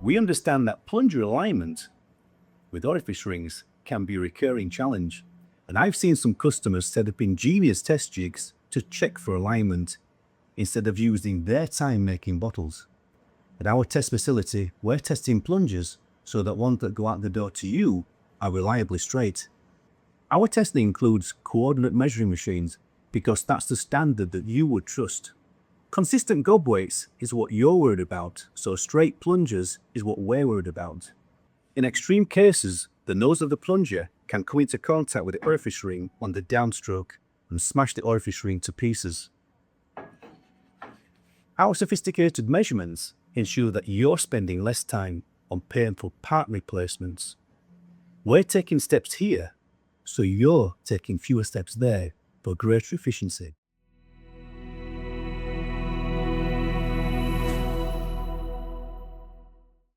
We understand that plunger alignment with orifice rings can be a recurring challenge, and I've seen some customers set up ingenious test jigs to check for alignment instead of using their time making bottles. At our test facility, we're testing plungers so that ones that go out the door to you are reliably straight. Our testing includes coordinate measuring machines because that's the standard that you would trust. Consistent gob weights is what you're worried about, so straight plungers is what we're worried about. In extreme cases, the nose of the plunger can come into contact with the orifice ring on the downstroke and smash the orifice ring to pieces. Our sophisticated measurements ensure that you're spending less time on painful part replacements. We're taking steps here, so you're taking fewer steps there for greater efficiency.